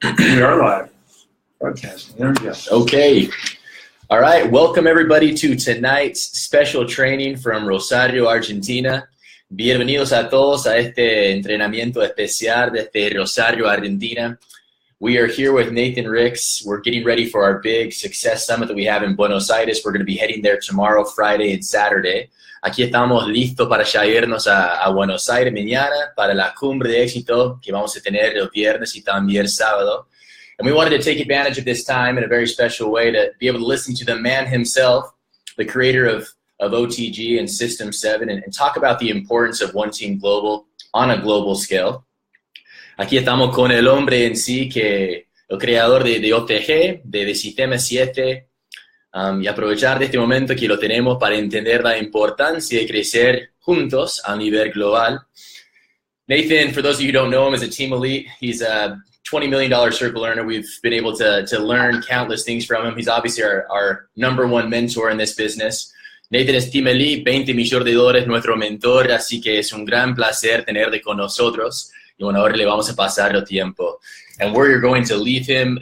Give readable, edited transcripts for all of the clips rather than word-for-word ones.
We are live. Broadcasting. There we go. Okay. All right. Welcome everybody to tonight's special training from Rosario, Argentina. Bienvenidos a todos a este entrenamiento especial desde Rosario, Argentina. We are here with Nathan Ricks. We're getting ready for our big success summit that we have in Buenos Aires. We're going to be heading there tomorrow, Friday and Saturday. Aquí estamos listos para ya irnos a Buenos Aires mañana para la cumbre de éxito que vamos a tener el viernes y también el sábado. And we wanted to take advantage of this time in a very special way to be able to listen to the man himself, the creator of OTG and System 7, and talk about the importance of One Team Global on a global scale. Aquí estamos con el hombre en sí, el creador de OTG, de Sistema 7, y aprovechar de este momento que lo tenemos para entender la importancia de crecer juntos a nivel global. Nathan, for those of you who don't know him, is a team elite. He's a $20 million circle earner. We've been able to learn countless things from him. He's obviously our number one mentor in this business. Nathan es team elite, $20 millones, nuestro mentor, así que es un gran placer tenerle con nosotros. Y bueno, ahora le vamos a pasar el tiempo. And we're going to leave him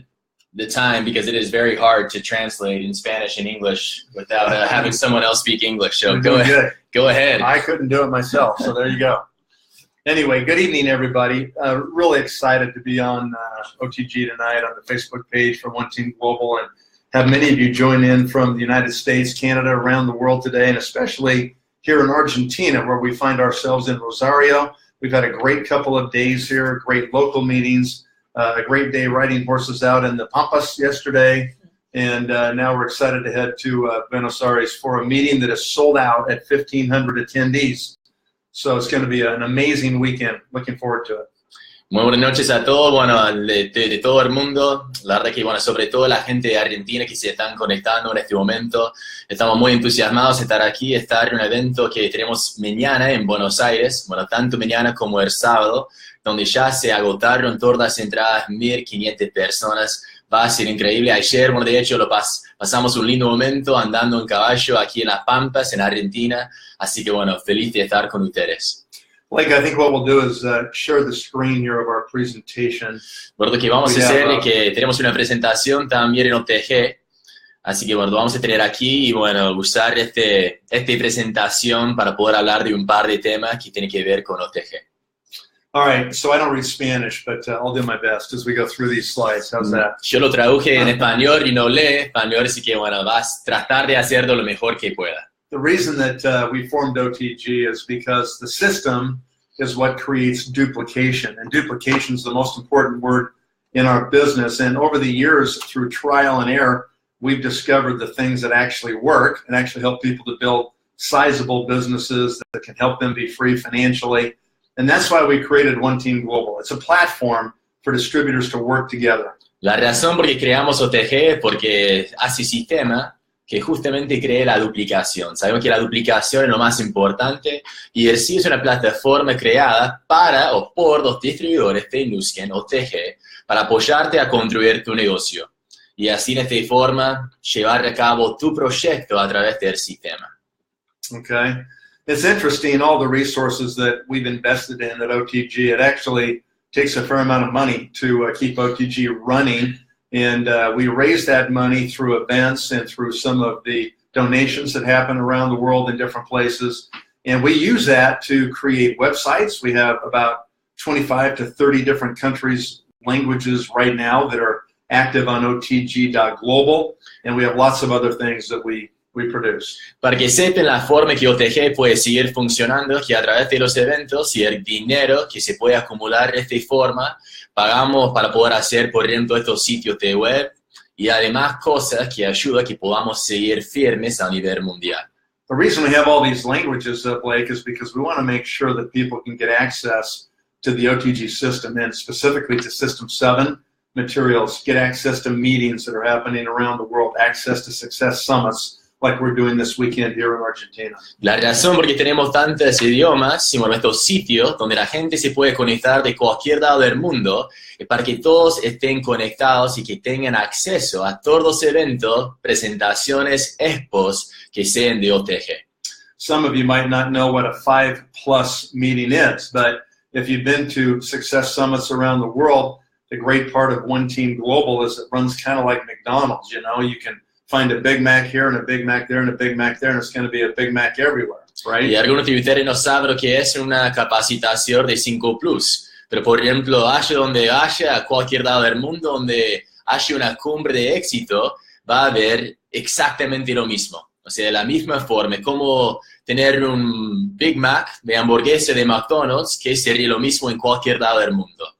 the time because it is very hard to translate in Spanish and English without having someone else speak English. So go ahead. I couldn't do it myself, so there you go. Anyway, good evening, everybody. Really excited to be on OTG tonight on the Facebook page for One Team Global and have many of you join in from the United States, Canada, around the world today, and especially here in Argentina, where we find ourselves in Rosario. We've had a great couple of days here, great local meetings, a great day riding horses out in the Pampas yesterday, and now we're excited to head to Buenos Aires for a meeting that is sold out at 1,500 attendees. So it's going to be an amazing weekend. Looking forward to it. Muy buenas noches a todos, bueno, de todo el mundo. La verdad que, bueno, sobre todo la gente de Argentina que se están conectando en este momento. Estamos muy entusiasmados de estar aquí, estar en un evento que tenemos mañana en Buenos Aires, bueno, tanto mañana como el sábado, donde ya se agotaron todas las entradas, 1.500 personas. Va a ser increíble. Ayer, bueno, de hecho, pasamos un lindo momento andando en caballo aquí en Las Pampas, en Argentina. Así que, bueno, feliz de estar con ustedes. Blake, I think what we'll do is share the screen here of our presentation. Bueno, lo que vamos a hacer es que tenemos una presentación también en OTG. Así que, bueno, lo vamos a tener aquí y, bueno, usar esta presentación para poder hablar de un par de temas que tienen que ver con OTG. All right, so I don't read Spanish, but I'll do my best as we go through these slides. How's that? Yo lo traduje en español y no lee español, así que, bueno, vas a tratar de hacerlo lo mejor que pueda. The reason that we formed OTG is because the system is what creates duplication, and duplication is the most important word in our business. And over the years, through trial and error, we've discovered the things that actually work and actually help people to build sizable businesses that can help them be free financially. And that's why we created One Team Global. It's a platform for distributors to work together. La razón por que creamos OTG es porque hace Sistema que justamente cree la duplicación. Sabemos que la duplicación es lo más importante y sí es una plataforma creada para o por los distribuidores de Nusken, OTG, para apoyarte a construir tu negocio y así de esta forma llevar a cabo tu proyecto a través del sistema. Okay. It's interesting, all the resources that we've invested in at OTG. It actually takes a fair amount of money to keep OTG running. And we raise that money through events and through some of the donations that happen around the world in different places. And we use that to create websites. We have about 25 to 30 different countries, languages right now that are active on OTG.global. And we have lots of other things that we produce. Para que sepan la forma que OTG puede seguir funcionando, que a través de los eventos y el dinero que se puede acumular de esta forma, pagamos para poder hacer, por ejemplo, estos sitios de web y además cosas que ayudan a que podamos seguir firmes a nivel mundial. The reason we have all these languages, Blake, is because we want to make sure that people can get access to the OTG system and specifically to System 7 materials, get access to meetings that are happening around the world, access to success summits, like we're doing this weekend here in Argentina. La razón por que tenemos tantos idiomas y estos sitios donde la gente se puede conectar de cualquier lado del mundo es para que todos estén conectados y que tengan acceso a todos los eventos, presentaciones, expos que sean de OTG. Some of you might not know what a 5+ meeting is, but if you've been to success summits around the world, the great part of One Team Global is it runs kind of like McDonald's. You know, you can find a Big Mac here and a Big Mac there and a Big Mac there, and it's going to be a Big Mac everywhere, right? Y algunos de ustedes no saben lo que es una capacitación de 5 Plus. Pero, por ejemplo, haya donde haya, a cualquier lado del mundo, donde haya una cumbre de éxito, va a haber exactamente lo mismo. O sea, de la misma forma, como tener un Big Mac de hamburguesa de McDonald's, que sería lo mismo en cualquier lado del mundo.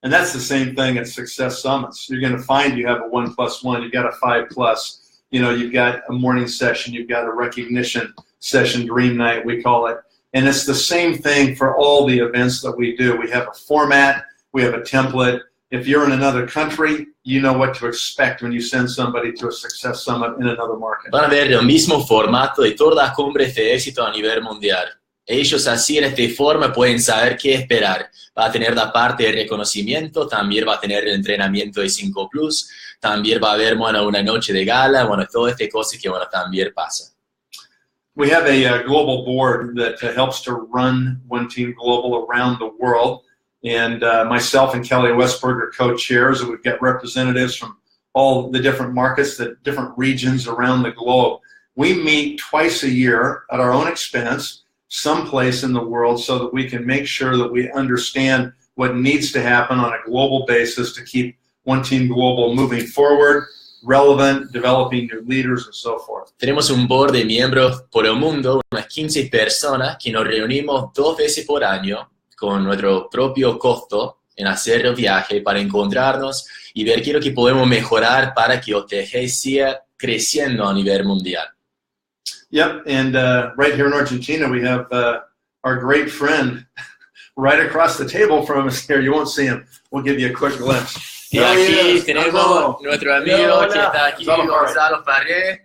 And that's the same thing at Success Summits. You're going to find you have a 1+1, you've got a 5+, you know, you've got a morning session, you've got a recognition session, dream night, we call it. And it's the same thing for all the events that we do. We have a format, we have a template. If you're in another country, you know what to expect when you send somebody to a Success Summit in another market. Van a ver el mismo formato de todas las cumbres de éxito a nivel mundial. Ellos así en esta forma pueden saber qué esperar. Va a tener la parte de reconocimiento, también va a tener el entrenamiento de 5 Plus, también va a haber, bueno, una noche de gala, bueno, todas estas cosas que, bueno, también pasa. We have a global board that helps to run One Team Global around the world. And myself and Kelly Westberg are co-chairs, and we've got representatives from all the different markets, the different regions around the globe. We meet twice a year at our own expense, someplace in the world, so that we can make sure that we understand what needs to happen on a global basis to keep One Team Global moving forward, relevant, developing new leaders, and so forth. Tenemos un board de miembros por el mundo, unas 15 personas que nos reunimos 2 veces por año con nuestro propio costo en hacer el viaje para encontrarnos y ver qué es lo que podemos mejorar para que OTG siga creciendo a nivel mundial. Yep, and right here in Argentina, we have our great friend right across the table from us here. You won't see him. We'll give you a quick glimpse. Y aquí tenemos nuestro amigo que está aquí, Gonzalo Farré,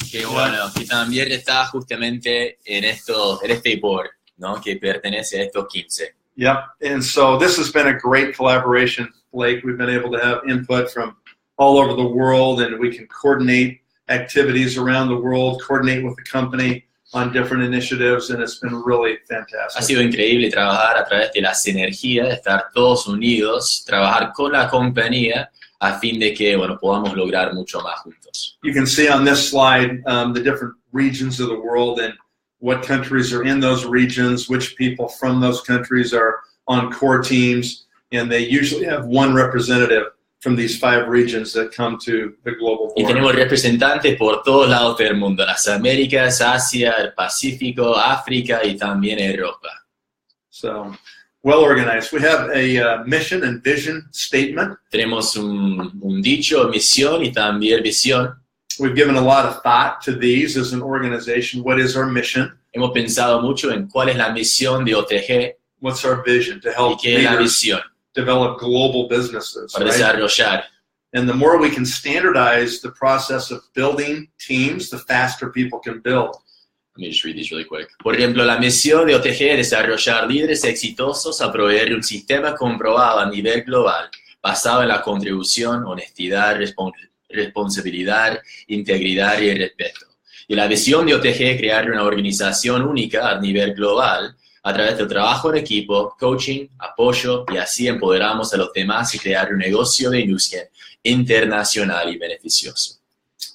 que bueno, que también está justamente en este board, ¿no? Que pertenece a estos 15. Yep, and so this has been a great collaboration, Blake. We've been able to have input from all over the world, and we can coordinate activities around the world, coordinate with the company on different initiatives, and it's been really fantastic. Ha sido increíble trabajar a través de la sinergia, de estar todos unidos, trabajar con la compañía a fin de que, bueno, podamos lograr mucho más juntos. You can see on this slide the different regions of the world and what countries are in those regions, which people from those countries are on core teams, and they usually have one representative from these 5 regions that come to the global board. Y tenemos representantes por todos lados del mundo, las Américas, Asia, el Pacífico, África y también Europa. So, well organized. We have a mission and vision statement. Tenemos un dicho, misión y también visión. We've given a lot of thought to these as an organization. What is our mission? Hemos pensado mucho en cuál es la misión de OTG. What's our vision? To help y qué es la leaders visión develop global businesses. Para right? desarrollar. And the more we can standardize the process of building teams, the faster people can build. Let me just read these really quick. Por ejemplo, la misión de OTG es desarrollar líderes exitosos a proveer un sistema comprobado a nivel global, basado en la contribución, honestidad, responsabilidad, integridad y respeto. Y la visión de OTG es crear una organización única a nivel global a través del trabajo en equipo, coaching, apoyo, y así empoderamos a los demás y crear un negocio de industria internacional y beneficioso.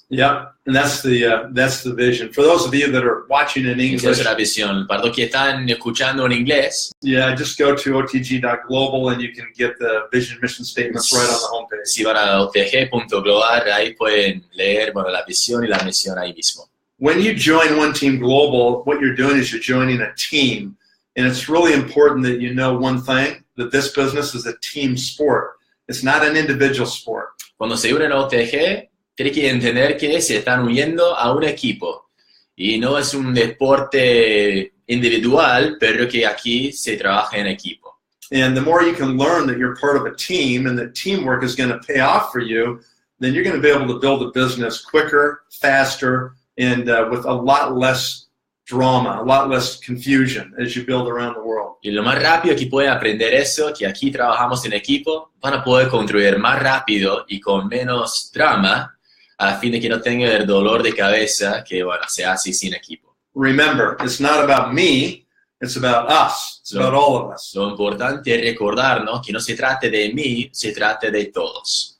Yeah, and that's the vision. For those of you that are watching in English, esa es la visión. Para los que están escuchando en inglés, yeah, just go to otg.global and you can get the vision mission statements right on the homepage. Si van a otg.global, ahí pueden leer, bueno, la visión y la misión ahí mismo. When you join One Team Global, what you're doing is you're joining a team. And it's really important that you know one thing, that this business is a team sport. It's not an individual sport. Cuando se unen a OTG, tiene que entender que se están uniendo a un equipo. Y no es un deporte individual, pero que aquí se trabaja en equipo. And the more you can learn that you're part of a team and that teamwork is going to pay off for you, then you're going to be able to build a business quicker, faster, and with a lot less drama, a lot less confusion as you build around the world. Y lo más rápido que pueden aprender eso, que aquí trabajamos en equipo, van a poder construir más rápido y con menos drama, a fin de que no tengan el dolor de cabeza que, bueno, se hace sin equipo. Remember, it's not about me, It's about us. It's about all of us. Lo importante es recordarnos que no se trata de mí, se trata de todos.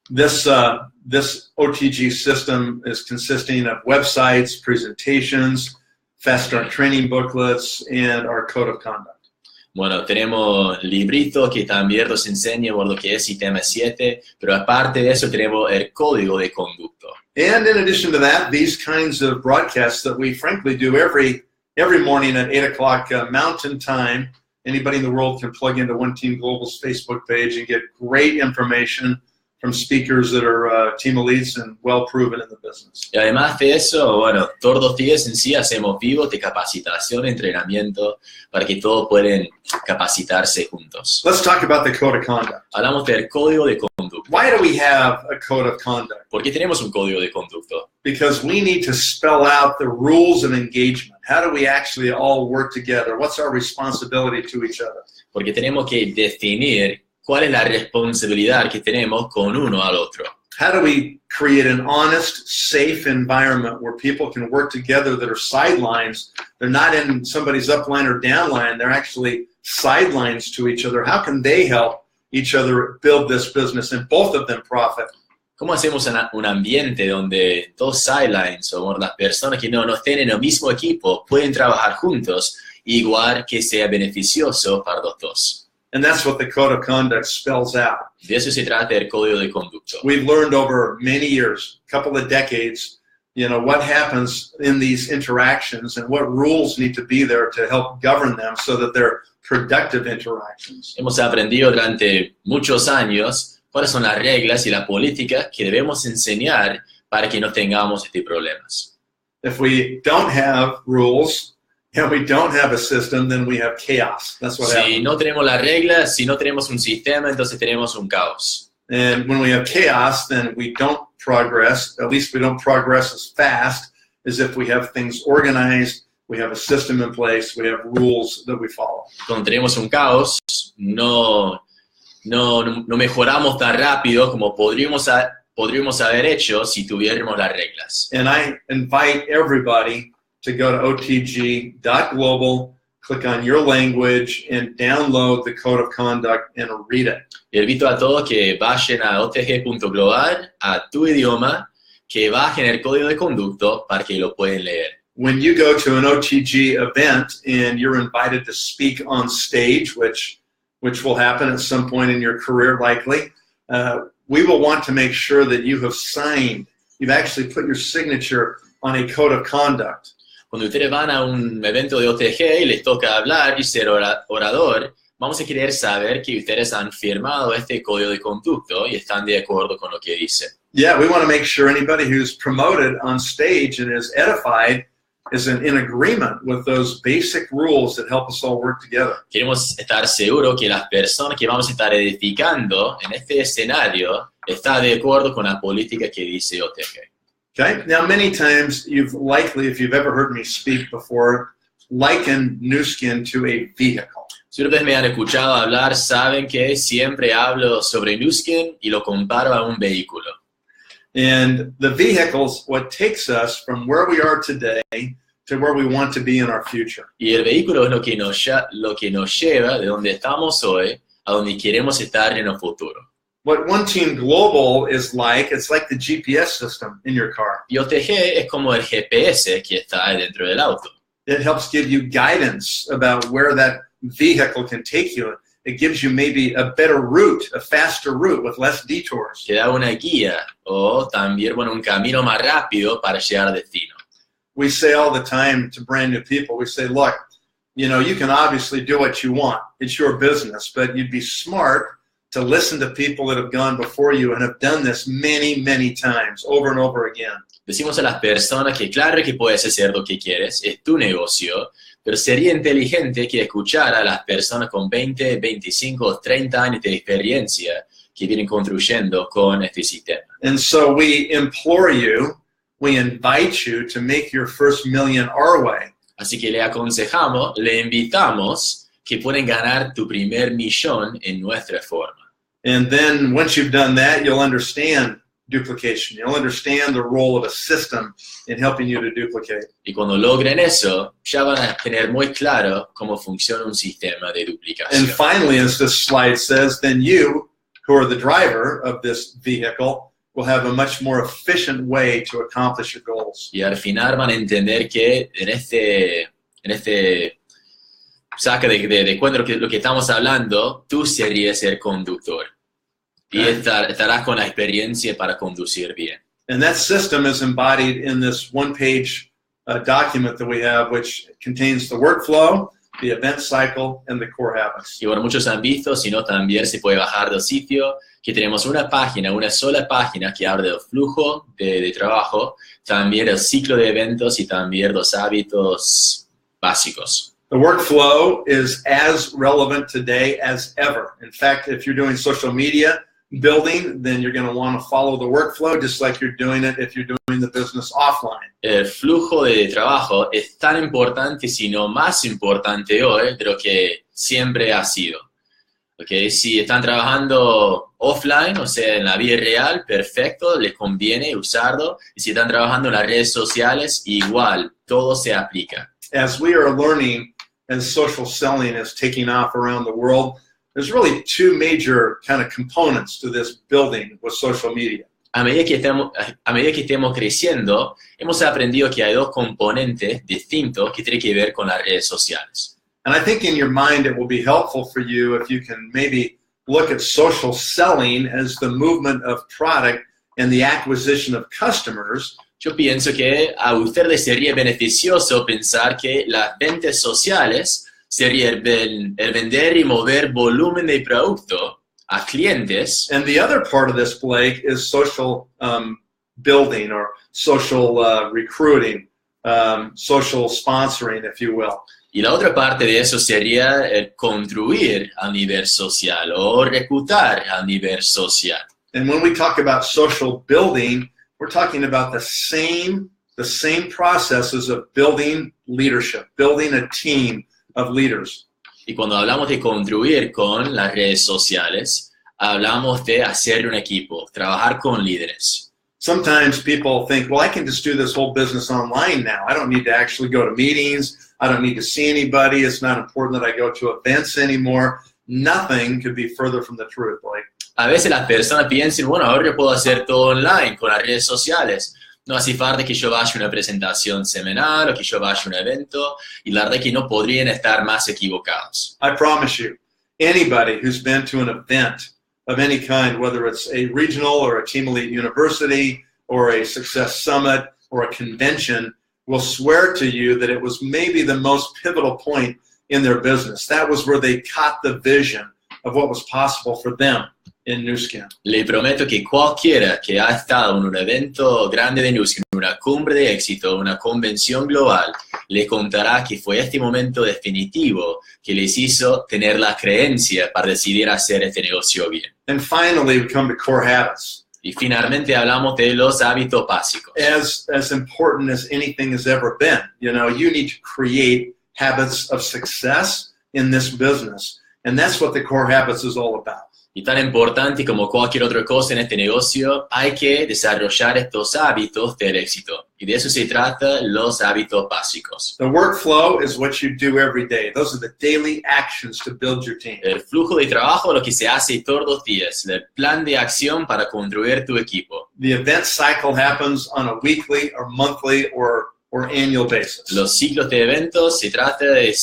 This OTG system is consisting of websites, presentations, fast start training booklets, and our code of conduct. Bueno, tenemos libritos que también nos enseñan por lo que es Sistema 7, pero aparte de eso tenemos el código de conducta. And in addition to that, these kinds of broadcasts that we frankly do every morning at 8 o'clock Mountain Time. Anybody in the world can plug into One Team Global's Facebook page and get great information from speakers that are team elites and well proven in the business. Y además de eso, bueno, todos los días en sí hacemos vivos de capacitación, entrenamiento, para que todos puedan capacitarse juntos. Let's talk about the code of conduct. Hablamos del código de conducta. Why do we have a code of conduct? ¿Por qué tenemos un código de conducta? Because we need to spell out the rules of engagement. How do we actually all work together? What's our responsibility to each other? Porque tenemos que definir cuál es la responsabilidad que tenemos con uno al otro. How do we create an honest, safe environment where people can work together that are sidelines? They're not in somebody's upline or downline. They're actually sidelines to each other. How can they help each other build this business and both of them profit? ¿Cómo hacemos un ambiente donde dos sidelines o las personas que no estén en el mismo equipo pueden trabajar juntos, igual que sea beneficioso para los dos? And that's what the code of conduct spells out. De eso se trata el código de conducta. We've learned over many years, a couple of decades, what happens in these interactions and what rules need to be there to help govern them so that they're productive interactions. Hemos aprendido durante muchos años cuáles son las reglas y la política que debemos enseñar para que no tengamos estos problemas. If we don't have rules, and we don't have a system, then we have chaos. That's what happens. Si no tenemos las reglas, si no tenemos un sistema, entonces tenemos un caos. And when we have chaos, then we don't progress. At least we don't progress as fast as if we have things organized, we have a system in place, we have rules that we follow. Cuando tenemos un caos, no mejoramos tan rápido como podríamos haber hecho si tuviéramos las reglas. And I invite everybody to go to otg.global, click on your language, and download the code of conduct and read it. Y invito a todos que vayan a otg.global, a tu idioma, que bajen el código de conducta para que lo puedan leer. When you go to an OTG event and you're invited to speak on stage, which will happen at some point in your career likely, we will want to make sure that you have signed, you've actually put your signature on a code of conduct. Cuando ustedes van a un evento de OTG y les toca hablar y ser orador, vamos a querer saber que ustedes han firmado este código de conducta y están de acuerdo con lo que dice. Yeah, we want to make sure anybody who's promoted on stage and is edified is in agreement with those basic rules that help us all work together. Queremos estar seguros que las personas que vamos a estar edificando en este escenario están de acuerdo con la política que dice OTG. Okay, now many times you've likely, if you've ever heard me speak before, likened Nu Skin to a vehicle. Si ustedes me han escuchado hablar, saben que siempre hablo sobre Nu Skin y lo comparo a un vehículo. And the vehicle's what takes us from where we are today to where we want to be in our future. Y el vehículo es lo que nos lleva de donde estamos hoy a donde queremos estar en el futuro. What One Team Global is like, it's like the GPS system in your car. Y OTG es como el GPS que está dentro del auto. It helps give you guidance about where that vehicle can take you. It gives you maybe a better route, a faster route with less detours. Te da una guía o también un camino más rápido para llegar al destino. We say all the time to brand new people, we say, look, you can obviously do what you want. It's your business, but you'd be smart to listen to people that have gone before you and have done this many, many times, over and over again. Decimos a las personas que claro que puedes hacer lo que quieres, es tu negocio, pero sería inteligente que escuchara a las personas con 20, 25, 30 años de experiencia que vienen construyendo con este sistema. And so we implore you, we invite you to make your first million our way. Así que le aconsejamos, le invitamos que pueden ganar tu primer millón en nuestra forma. And then once you've done that, you'll understand duplication. You'll understand the role of a system in helping you to duplicate. Y cuando logren eso, ya van a tener muy claro cómo funciona un sistema de duplicación. And finally, as this slide says, then you, who are the driver of this vehicle, will have a much more efficient way to accomplish your goals. Y al final van a entender que en este saca de cuenta lo que estamos hablando, tú serías el conductor. Y estarás con la experiencia para conducir bien. And that system is embodied in this one-page document that we have, which contains the workflow, the event cycle, and the core habits. Y bueno, muchos han visto, sino también se puede bajar del sitio, que tenemos una sola página que habla del flujo de trabajo, también el ciclo de eventos y también los hábitos básicos. The workflow is as relevant today as ever. In fact, if you're doing social media building, then you're going to want to follow the workflow just like you're doing it if you're doing the business offline. El flujo de trabajo es tan importante, si no más importante hoy, de lo que siempre ha sido. Okay, si están trabajando offline, o sea, en la vida real, perfecto, les conviene usarlo. Y si están trabajando en las redes sociales, igual, todo se aplica. As we are learning, as social selling is taking off around the world, there's really two major kind of components to this building with social media. A medida que estemos creciendo, hemos aprendido que hay dos componentes distintos que tienen que ver con las redes sociales. And I think in your mind it will be helpful for you if you can maybe look at social selling as the movement of product and the acquisition of customers. Yo pienso que a usted le sería beneficioso pensar que las ventas sociales sería el vender y mover volumen de producto a clientes. And the other part of this, Blake, is social building or social recruiting, social sponsoring, if you will. Y la otra parte de eso sería el construir a nivel social o reclutar a nivel social. And when we talk about social building, we're talking about the same processes of building leadership, building a team of leaders. Y cuando hablamos de construir con las redes sociales, hablamos de hacer un equipo, trabajar con líderes. Sometimes people think, well, I can just do this whole business online now. I don't need to actually go to meetings. I don't need to see anybody. It's not important that I go to events anymore. Nothing could be further from the truth. Like, a veces las personas piensan, bueno, ahora yo puedo hacer todo online con las redes sociales. No hace falta que yo vaya a una presentación semanal o que yo vaya a un evento. Y la verdad es que no podrían estar más equivocados. I promise you, anybody who's been to an event of any kind, whether it's a regional or a Team Elite University or a Success Summit or a convention, will swear to you that it was maybe the most pivotal point in their business. That was where they caught the vision of what was possible for them in Nu Skin. Le prometo que cualquiera que ha estado en un evento grande de Nu Skin, una cumbre de éxito, una convención global, le contará que fue este momento definitivo que les hizo tener la creencia para decidir hacer este negocio bien. And finally, we come to core habits. Y finalmente hablamos de los hábitos básicos. As important as anything has ever been, you know, you need to create habits of success in this business. And that's what the core habits is all about. Y tan importante como cualquier otra cosa en este negocio, hay que desarrollar estos hábitos del éxito. Y de eso se trata los hábitos básicos. The workflow is what you do every day. Those are the daily actions to build your team. El flujo de trabajo es lo que se hace todos los días, el plan de acción para construir tu equipo. The event cycle happens on a weekly or monthly or annual basis. Los ciclos de eventos se trata de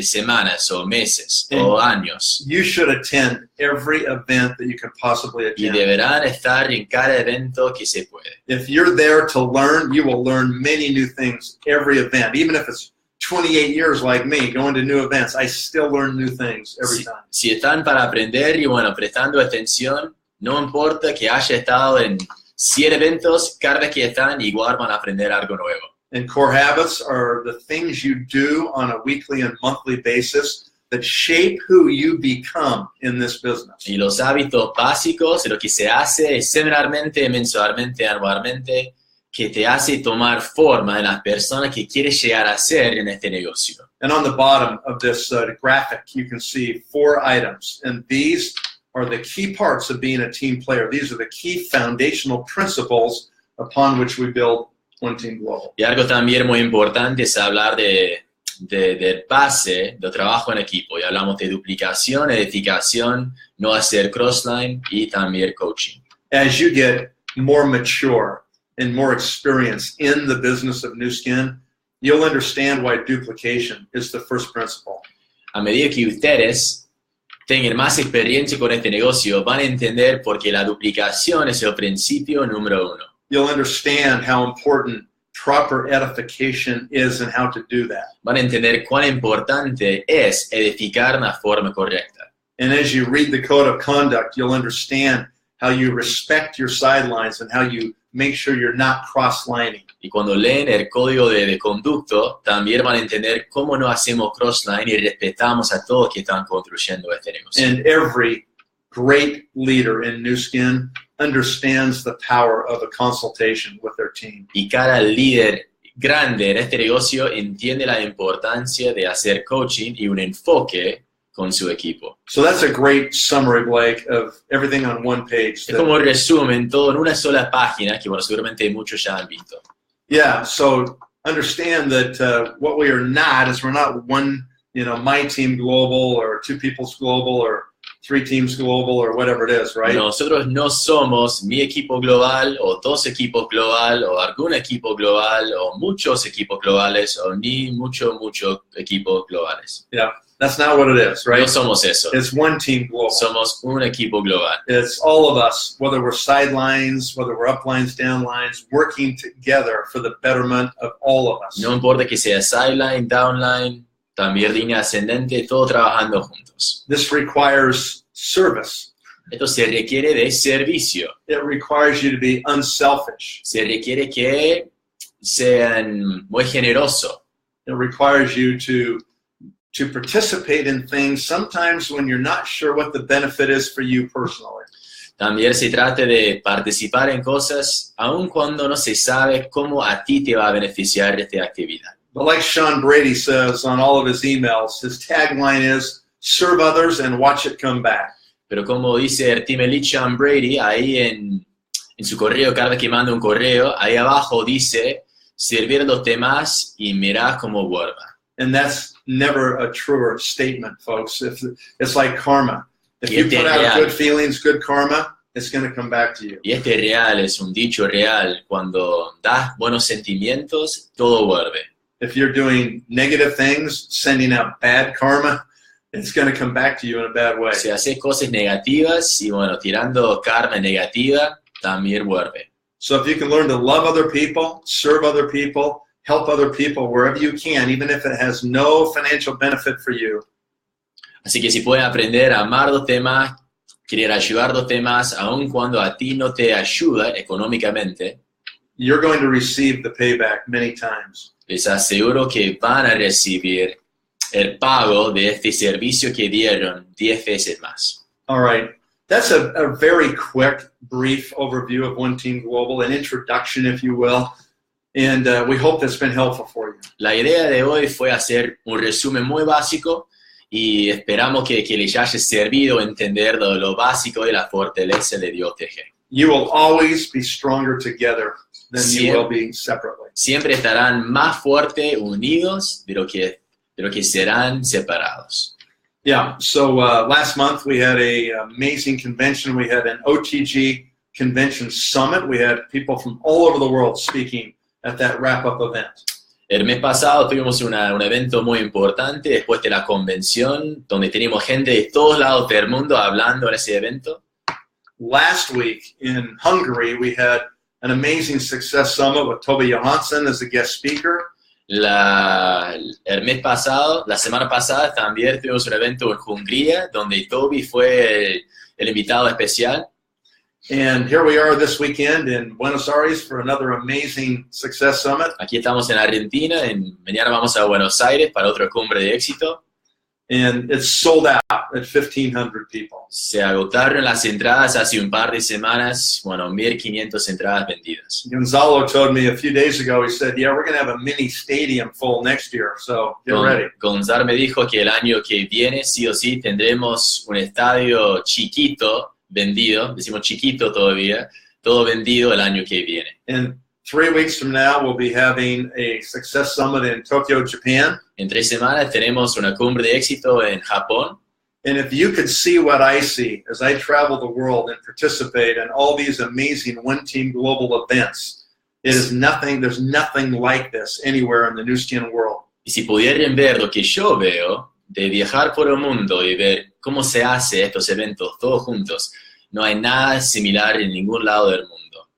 semanas o meses o años. You should attend every event that you can possibly attend. Y deberán estar en cada evento que se puede. If you're there to learn, you will learn many new things every event. Even if it's 28 years like me, going to new events, I still learn new things every time. Si están para aprender y bueno, prestando atención, no importa que haya estado en 100 eventos, cada vez que están, igual van a aprender algo nuevo. And core habits are the things you do on a weekly and monthly basis that shape who you become in this business. Y los hábitos básicos, lo que se hace semanalmente, mensualmente, anualmente, que te hace tomar forma en las personas que quieres llegar a ser en este negocio. And on the bottom of this graphic, you can see 4 items. And these are the key parts of being a team player. These are the key foundational principles upon which we build One Team Global. Y algo también muy importante es hablar del base del trabajo en equipo. Y hablamos de duplicación, edificación, no hacer crossline y también coaching. As you get more mature and more experience in the business of Nu Skin, you'll understand why duplication is the first principle. A medida que ustedes tengan más experiencia con este negocio, van a entender por qué la duplicación es el principio número uno. You'll understand how important proper edification is and how to do that. Van a entender cuán importante es edificar de una forma correcta. And as you read the code of conduct, you'll understand how you respect your sidelines and how you make sure you're not cross-lining. Y cuando leen el código de conducto, también van a entender cómo no hacemos crossline y respetamos a todos que están construyendo este negocio. And every great leader in Nu Skin understands the power of a consultation with their team. Y cada líder grande en este negocio entiende la importancia de hacer coaching y un enfoque con su equipo. So that's a great summary, Blake, of everything on one page. Es como un resumen todo en una sola página que, bueno, seguramente muchos ya han visto. Yeah, so understand that what we are not is we're not one, my team global or two people's global or three teams global or whatever it is, right? Nosotros no somos mi equipo global o dos equipos global o algún equipo global o muchos equipos globales o ni muchos equipos globales. Yeah, that's not what it is, right? No somos eso. It's one team global. Somos un equipo global. It's all of us, whether we're sidelines, whether we're uplines, downlines, working together for the betterment of all of us. No importa que sea sideline, downline, también línea ascendente, todo trabajando juntos. This requires service. Esto se requiere de servicio. It requires you to be unselfish. Se requiere que sean muy generosos. It requires you to participate in things sometimes when you're not sure what the benefit is for you personally. También se trata de participar en cosas aun cuando no se sabe cómo a ti te va a beneficiar esta actividad. But like Sean Brady says on all of his emails, his tagline is, serve others and watch it come back. Pero como dice el team elite Sean Brady, ahí en su correo, cada vez que manda un correo, ahí abajo dice, servir a los demás y mirar cómo vuelva. And that's never a truer statement, folks. It's like karma. If you put out good feelings, good karma, it's going to come back to you. Y este real es un dicho real. Cuando das buenos sentimientos, todo vuelve. If you're doing negative things, sending out bad karma, it's going to come back to you in a bad way. Si haces cosas negativas y, bueno, tirando karma negativa, también vuelve. So if you can learn to love other people, serve other people, help other people wherever you can, even if it has no financial benefit for you. Así que si pueden aprender a amar a los demás, querer ayudar a los demás, aun cuando a ti no te ayuda económicamente, you're going to receive the payback many times. Les aseguro que van a recibir el pago de este servicio que dieron 10 veces más. All right. That's a very quick, brief overview of One Team Global, an introduction, if you will. And we hope that's been helpful for you. La idea de hoy fue hacer un resumen muy básico y esperamos que les haya servido entender lo básico de la fortaleza de Dios TG. You will always be stronger together than you will be separately. Siempre estarán más fuertes unidos de lo que serán separados. Yeah, so last month we had an amazing convention. We had an OTG convention summit. We had people from all over the world speaking at that wrap-up event. El mes pasado tuvimos un evento muy importante después de la convención, donde teníamos gente de todos lados del mundo hablando en ese evento. Last week in Hungary, we had an amazing success summit with Toby Johansson as a guest speaker. El mes pasado, la semana pasada, también tuvimos un evento en Hungría, donde Toby fue el invitado especial. And here we are this weekend in Buenos Aires for another amazing success summit. Aquí estamos en Argentina, mañana vamos a Buenos Aires para otra cumbre de éxito. and it's sold out at 1,500 people. Se agotaron las entradas hace un par de semanas, bueno, 1,500 entradas vendidas. Gonzalo told me a few days ago, he said, yeah, we're going to have a mini stadium full next year, so get ready. Gonzalo me dijo que el año que viene, sí o sí, tendremos un estadio chiquito vendido, decimos chiquito todavía, todo vendido el año que viene. And 3 weeks from now, we'll be having a success summit in Tokyo, Japan. En 3 semanas tenemos una cumbre de éxito en Japón. And if you could see what I see as I travel the world and participate in all these amazing one-team global events, there's nothing like this anywhere in the Nu Skin world. Y si pudieran ver lo que yo veo, de viajar por el mundo y ver cómo se hace estos eventos todos juntos, no hay nada similar en ningún lado del mundo.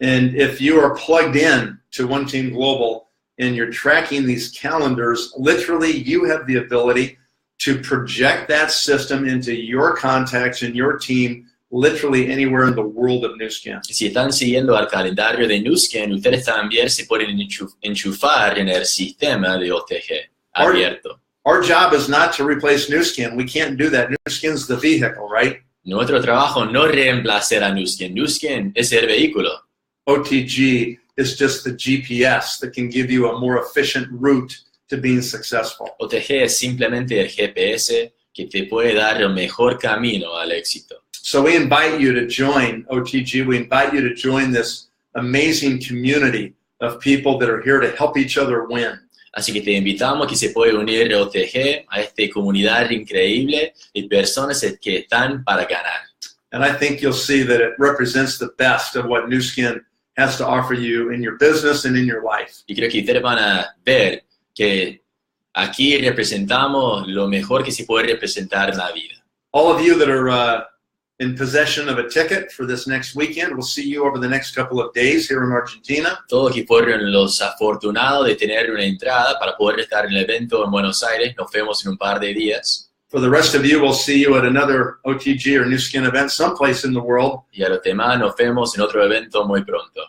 And if you are plugged in to One Team Global and you're tracking these calendars, literally you have the ability to project that system into your contacts and your team literally anywhere in the world of Nu Skin. Si están siguiendo al calendario de Nu Skin, ustedes también se pueden enchufar en el sistema de OTG abierto. Our job is not to replace Nu Skin. We can't do that. Nu Skin's the vehicle, right? Nuestro trabajo no reemplazar a Nu Skin. Nu Skin es el vehículo. OTG is just the GPS that can give you a more efficient route to being successful. OTG es simplemente el GPS que te puede dar el mejor camino al éxito. So we invite you to join OTG. We invite you to join this amazing community of people that are here to help each other win. Así que te invitamos a que se pueda unir a OTG, a esta comunidad increíble de personas que están para ganar. And I think you'll see that it represents the best of what Nu Skin has to offer you in your business and in your life. Y creo que ustedes van a ver que aquí representamos lo mejor que se puede representar en la vida. All of you that are in possession of a ticket for this next weekend, we'll see you over the next couple of days here in Argentina. Todos que fueron los afortunados de tener una entrada para poder estar en el evento en Buenos Aires, nos vemos en un par de días. For the rest of you, we'll see you at another OTG or Nu Skin event someplace in the world. Y a los demás nos vemos en otro evento muy pronto.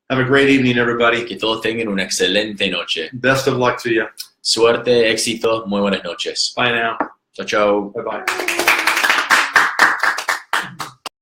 Have a great evening, everybody. Que todos tengan una excelente noche. Best of luck to you. Suerte, éxito, muy buenas noches. Bye now. Chao, chao. Bye-bye.